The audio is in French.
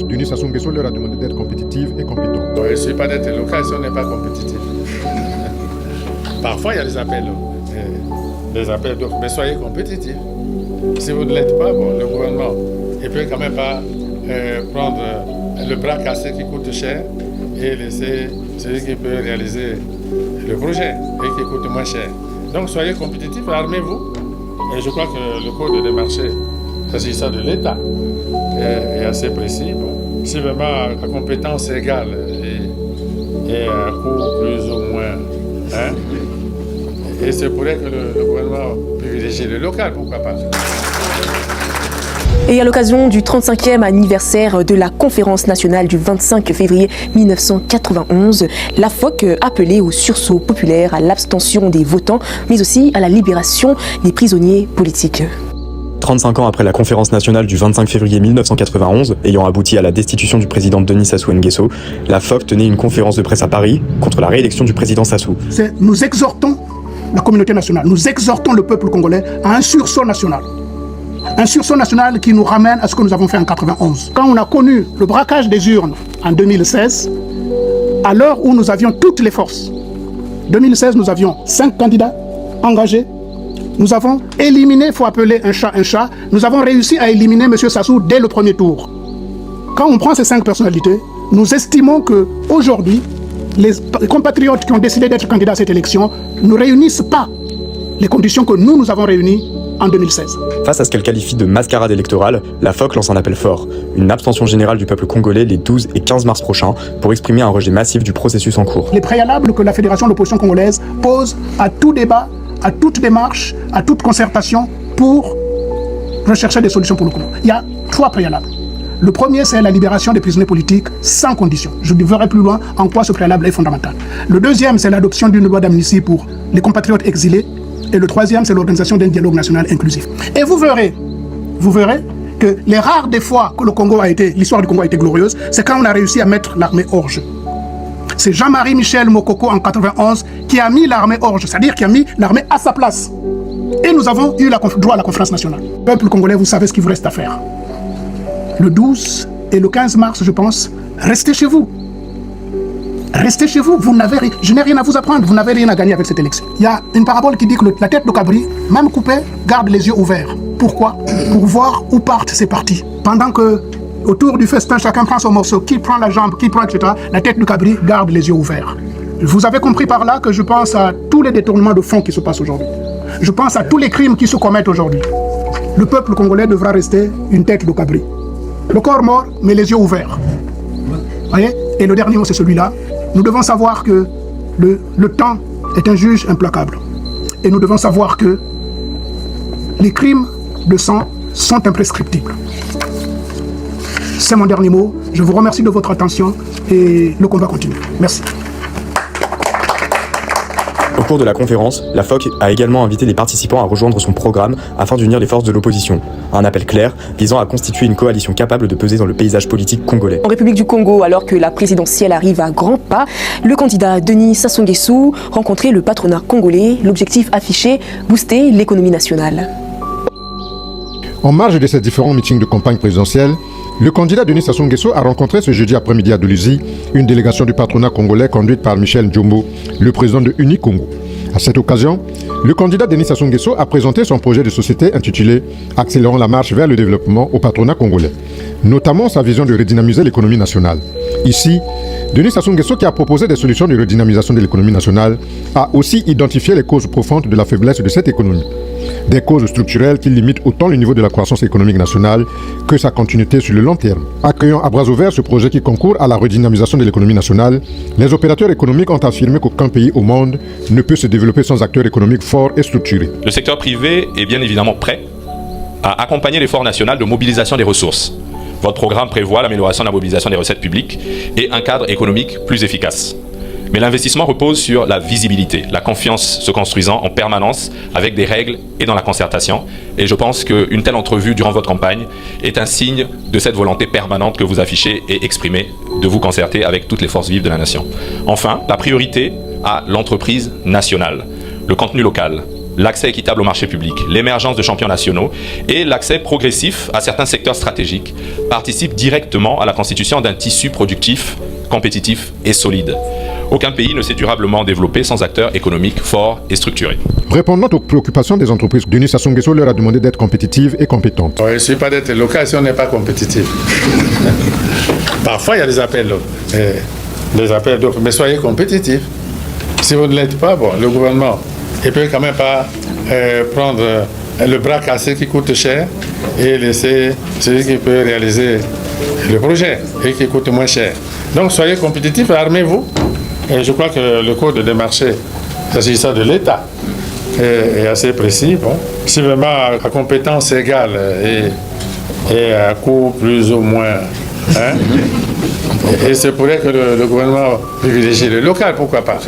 Denis Sassou Nguesso leur a demandé d'être compétitive et compétente. Il ne suffit pas d'être local si on n'est pas compétitif. Parfois, il y a des appels. Mais soyez compétitifs. Si vous ne l'êtes pas, bon, le gouvernement ne peut quand même pas prendre le bras cassé qui coûte cher et laisser celui qui peut réaliser le projet et qui coûte moins cher. Donc soyez compétitifs, armez-vous. Et je crois que le code des marchés, s'agissant de l'État, est assez précis. Bon, si vraiment la compétence est égale et un coût plus ou moins, et c'est pourrait que le gouvernement privilégie le local, pourquoi pas. Et à l'occasion du 35e anniversaire de la conférence nationale du 25 février 1991, la FOC appelait au sursaut populaire, à l'abstention des votants, mais aussi à la libération des prisonniers politiques. 35 ans après la conférence nationale du 25 février 1991, ayant abouti à la destitution du président Denis Sassou Nguesso, la FOC tenait une conférence de presse à Paris contre la réélection du président Sassou. Nous exhortons la communauté nationale, nous exhortons le peuple congolais à un sursaut national. Un sursaut national qui nous ramène à ce que nous avons fait en 91. Quand on a connu le braquage des urnes en 2016, à l'heure où nous avions toutes les forces, 2016 nous avions 5 candidats engagés, nous avons éliminé, il faut appeler un chat, nous avons réussi à éliminer M. Sassou dès le premier tour. Quand on prend ces 5 personnalités, nous estimons qu'aujourd'hui, les compatriotes qui ont décidé d'être candidats à cette élection ne réunissent pas les conditions que nous avons réunies en 2016. Face à ce qu'elle qualifie de mascarade électorale, la FOC lance un appel fort, une abstention générale du peuple congolais les 12 et 15 mars prochains pour exprimer un rejet massif du processus en cours. Les préalables que la Fédération de l'opposition congolaise pose à tout débat, à toute démarche, à toute concertation pour rechercher des solutions pour le Congo. Il y a 3 préalables. Le premier, c'est la libération des prisonniers politiques sans condition. Je verrai plus loin en quoi ce préalable est fondamental. Le deuxième, c'est l'adoption d'une loi d'amnistie pour les compatriotes exilés. Et le troisième, c'est l'organisation d'un dialogue national inclusif. Et vous verrez que les rares des fois que l'histoire du Congo a été glorieuse, c'est quand on a réussi à mettre l'armée hors jeu. C'est Jean-Marie Michel Mokoko en 91 qui a mis l'armée hors jeu, c'est-à-dire qui a mis l'armée à sa place. Et nous avons eu droit à la conférence nationale. Peuple congolais, vous savez ce qu'il vous reste à faire. Le 12 et le 15 mars, je pense, restez chez vous. Restez chez vous, je n'ai rien à vous apprendre, vous n'avez rien à gagner avec cette élection. Il y a une parabole qui dit que la tête de cabri, même coupée, garde les yeux ouverts. Pourquoi? Pour voir où partent ces partis. Pendant que, autour du festin, chacun prend son morceau, qui prend la jambe, qui prend, etc., la tête du cabri garde les yeux ouverts. Vous avez compris par là que je pense à tous les détournements de fonds qui se passent aujourd'hui. Je pense à tous les crimes qui se commettent aujourd'hui. Le peuple congolais devra rester une tête de cabri. Le corps mort, mais les yeux ouverts. Voyez? Et le dernier mot, c'est celui-là. Nous devons savoir que le temps est un juge implacable. Et nous devons savoir que les crimes de sang sont imprescriptibles. C'est mon dernier mot. Je vous remercie de votre attention et le combat continue. Merci. Au cours de la conférence, la FOC a également invité les participants à rejoindre son programme afin d'unir les forces de l'opposition. Un appel clair visant à constituer une coalition capable de peser dans le paysage politique congolais. En République du Congo, alors que la présidentielle arrive à grands pas, le candidat Denis Sassou Nguesso rencontrait le patronat congolais. L'objectif affiché, booster l'économie nationale. En marge de ces différents meetings de campagne présidentielle, le candidat Denis Sassou Nguesso a rencontré ce jeudi après-midi à Dolisie une délégation du patronat congolais conduite par Michel Djombo, le président de Unicongo. À cette occasion, le candidat Denis Sassou Nguesso a présenté son projet de société intitulé « Accélérons la marche vers le développement au patronat congolais », notamment sa vision de redynamiser l'économie nationale. Ici, Denis Sassou Nguesso, qui a proposé des solutions de redynamisation de l'économie nationale, a aussi identifié les causes profondes de la faiblesse de cette économie. Des causes structurelles qui limitent autant le niveau de la croissance économique nationale que sa continuité sur le long terme. Accueillant à bras ouverts ce projet qui concourt à la redynamisation de l'économie nationale, les opérateurs économiques ont affirmé qu'aucun pays au monde ne peut se développer sans acteurs économiques forts et structurés. Le secteur privé est bien évidemment prêt à accompagner l'effort national de mobilisation des ressources. Votre programme prévoit l'amélioration de la mobilisation des recettes publiques et un cadre économique plus efficace. Mais l'investissement repose sur la visibilité, la confiance se construisant en permanence avec des règles et dans la concertation. Et je pense qu'une telle entrevue durant votre campagne est un signe de cette volonté permanente que vous affichez et exprimez de vous concerter avec toutes les forces vives de la nation. Enfin, la priorité à l'entreprise nationale, le contenu local, l'accès équitable au marché public, l'émergence de champions nationaux et l'accès progressif à certains secteurs stratégiques participent directement à la constitution d'un tissu productif, compétitif et solide. Aucun pays ne s'est durablement développé sans acteurs économiques forts et structurés. Répondant aux préoccupations des entreprises, Denis Sassou Nguesso leur a demandé d'être compétitives et compétentes. Il ne suffit pas d'être local si on n'est pas compétitif. Parfois, il y a des appels d'offres, mais soyez compétitifs. Si vous ne l'êtes pas, bon, le gouvernement ne peut quand même pas prendre le bras cassé qui coûte cher et laisser celui qui peut réaliser le projet et qui coûte moins cher. Donc, soyez compétitifs et armez-vous. Et je crois que le code des marchés, s'agissant de l'État, est assez précis. Bon. Si vraiment à compétence égale et à coût plus ou moins, et c'est pour ça que le gouvernement privilégie le local, pourquoi pas.